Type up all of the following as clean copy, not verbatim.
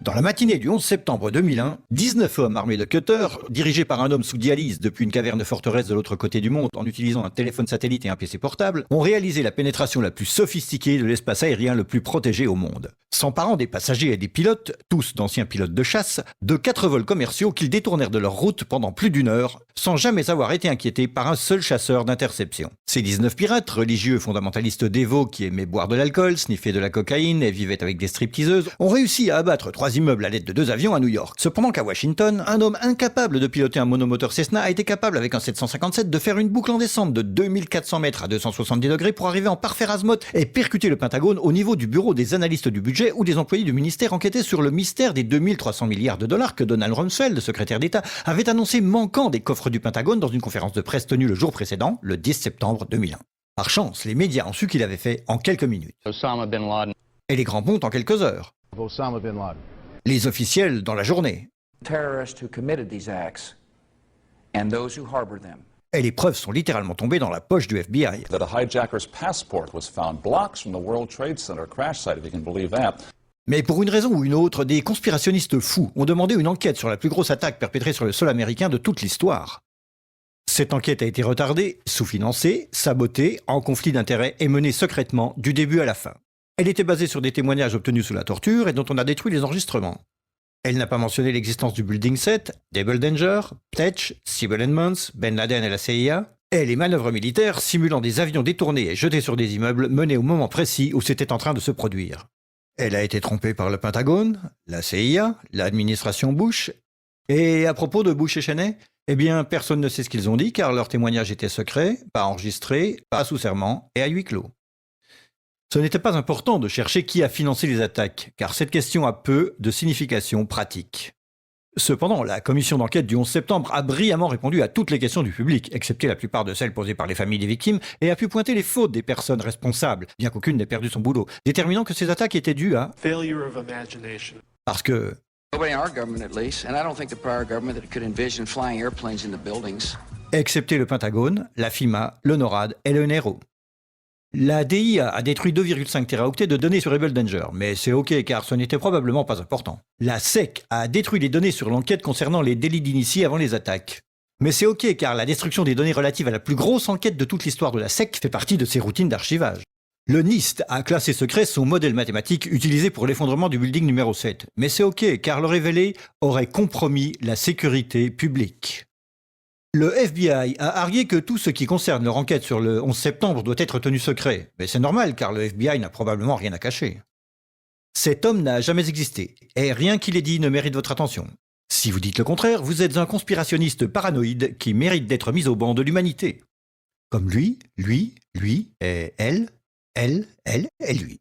Dans la matinée du 11 septembre 2001, 19 hommes armés de cutters, dirigés par un homme sous dialyse depuis une caverne forteresse de l'autre côté du monde en utilisant un téléphone satellite et un PC portable, ont réalisé la pénétration la plus sophistiquée de l'espace aérien le plus protégé au monde. S'emparant des passagers et des pilotes, tous d'anciens pilotes de chasse, de 4 vols commerciaux qu'ils détournèrent de leur route pendant plus d'1 heure, sans jamais avoir été inquiétés par un seul chasseur d'interception. Ces 19 pirates, religieux fondamentalistes dévots qui aimaient boire de l'alcool, sniffer de la cocaïne et vivaient avec des stripteaseuses, ont réussi à abattre 3 immeubles à l'aide de 2 avions à New York. Cependant qu'à Washington, un homme incapable de piloter un monomoteur Cessna a été capable avec un 757 de faire une boucle en descente de 2400 mètres à 270 degrés pour arriver en parfait azimuth et percuter le Pentagone au niveau du bureau des analystes du budget ou des employés du ministère enquêtés sur le mystère des 2300 milliards de dollars que Donald Rumsfeld, secrétaire d'État, avait annoncé manquant des coffres du Pentagone dans une conférence de presse tenue le jour précédent, le 10 septembre 2001. Par chance, les médias ont su qu'il avait fait en quelques minutes. Osama bin Laden. Et les grands ponts en quelques heures. Osama bin Laden. Les officiels dans la journée. Terrorists who committed these acts and those who harbored them. Et les preuves sont littéralement tombées dans la poche du FBI. That a hijacker's passport was found blocks from the World Trade Center crash site, if you can believe that. Mais pour une raison ou une autre, des conspirationnistes fous ont demandé une enquête sur la plus grosse attaque perpétrée sur le sol américain de toute l'histoire. Cette enquête a été retardée, sous-financée, sabotée, en conflit d'intérêts et menée secrètement du début à la fin. Elle était basée sur des témoignages obtenus sous la torture et dont on a détruit les enregistrements. Elle n'a pas mentionné l'existence du Building 7, Double Danger, Ptetch, Sibel Edmonds, Ben Laden et la CIA, et les manœuvres militaires simulant des avions détournés et jetés sur des immeubles menées au moment précis où c'était en train de se produire. Elle a été trompée par le Pentagone, la CIA, l'administration Bush. Et à propos de Bush et Cheney, eh bien, personne ne sait ce qu'ils ont dit car leurs témoignages étaient secrets, pas enregistrés, pas sous serment et à huis clos. Ce n'était pas important de chercher qui a financé les attaques, car cette question a peu de signification pratique. Cependant, la commission d'enquête du 11 septembre a brillamment répondu à toutes les questions du public, excepté la plupart de celles posées par les familles des victimes, et a pu pointer les fautes des personnes responsables, bien qu'aucune n'ait perdu son boulot, déterminant que ces attaques étaient dues à... failure of imagination. Parce que... Nobody in our government, at least, and I don't think the prior government that could envision flying airplanes into buildings. Excepté le Pentagone, la FIMA, le NORAD et le NRO. La DIA a détruit 2,5 téraoctets de données sur Rebel Danger, mais c'est ok car ce n'était probablement pas important. La SEC a détruit les données sur l'enquête concernant les délits d'initiés avant les attaques. Mais c'est ok car la destruction des données relatives à la plus grosse enquête de toute l'histoire de la SEC fait partie de ses routines d'archivage. Le NIST a classé secret son modèle mathématique utilisé pour l'effondrement du building numéro 7. Mais c'est ok car le révéler aurait compromis la sécurité publique. Le FBI a argué que tout ce qui concerne leur enquête sur le 11 septembre doit être tenu secret. Mais c'est normal car le FBI n'a probablement rien à cacher. Cet homme n'a jamais existé, et rien qu'il ait dit ne mérite votre attention. Si vous dites le contraire, vous êtes un conspirationniste paranoïde qui mérite d'être mis au banc de l'humanité. Comme lui, et elle et lui.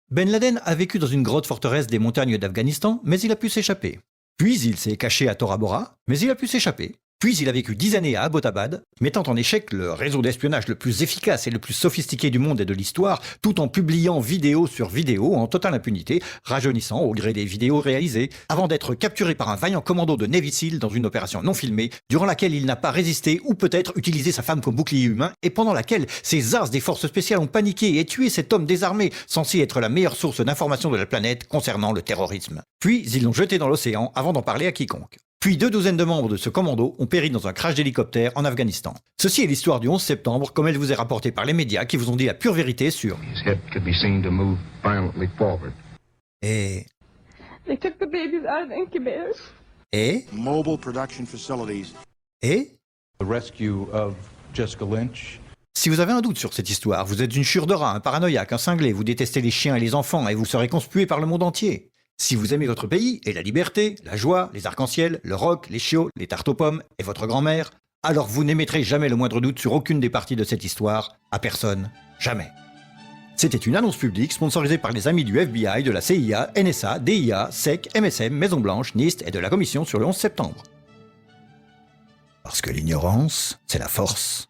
Ben Laden a vécu dans une grotte forteresse des montagnes d'Afghanistan, mais il a pu s'échapper. Puis il s'est caché à Tora Bora, mais il a pu s'échapper. Puis il a vécu 10 années à Abbottabad, mettant en échec le réseau d'espionnage le plus efficace et le plus sophistiqué du monde et de l'histoire, tout en publiant vidéo sur vidéo en totale impunité, rajeunissant au gré des vidéos réalisées, avant d'être capturé par un vaillant commando de Navy SEAL dans une opération non filmée, durant laquelle il n'a pas résisté ou peut-être utilisé sa femme comme bouclier humain, et pendant laquelle ces as des forces spéciales ont paniqué et tué cet homme désarmé, censé être la meilleure source d'information de la planète concernant le terrorisme. Puis ils l'ont jeté dans l'océan avant d'en parler à quiconque. Puis 2 douzaines de membres de ce commando ont péri dans un crash d'hélicoptère en Afghanistan. Ceci est l'histoire du 11 septembre comme elle vous est rapportée par les médias qui vous ont dit la pure vérité sur... Et... They took the babies out of the incubators. Et... Mobile production facilities. Et... The rescue of Jessica Lynch. Si vous avez un doute sur cette histoire, vous êtes une chure de rat, un paranoïaque, un cinglé, vous détestez les chiens et les enfants et vous serez conspué par le monde entier. Si vous aimez votre pays et la liberté, la joie, les arcs-en-ciel, le rock, les chiots, les tartes aux pommes et votre grand-mère, alors vous n'émettrez jamais le moindre doute sur aucune des parties de cette histoire, à personne, jamais. C'était une annonce publique sponsorisée par les amis du FBI, de la CIA, NSA, DIA, SEC, MSM, Maison-Blanche, NIST et de la Commission sur le 11 septembre. Parce que l'ignorance, c'est la force.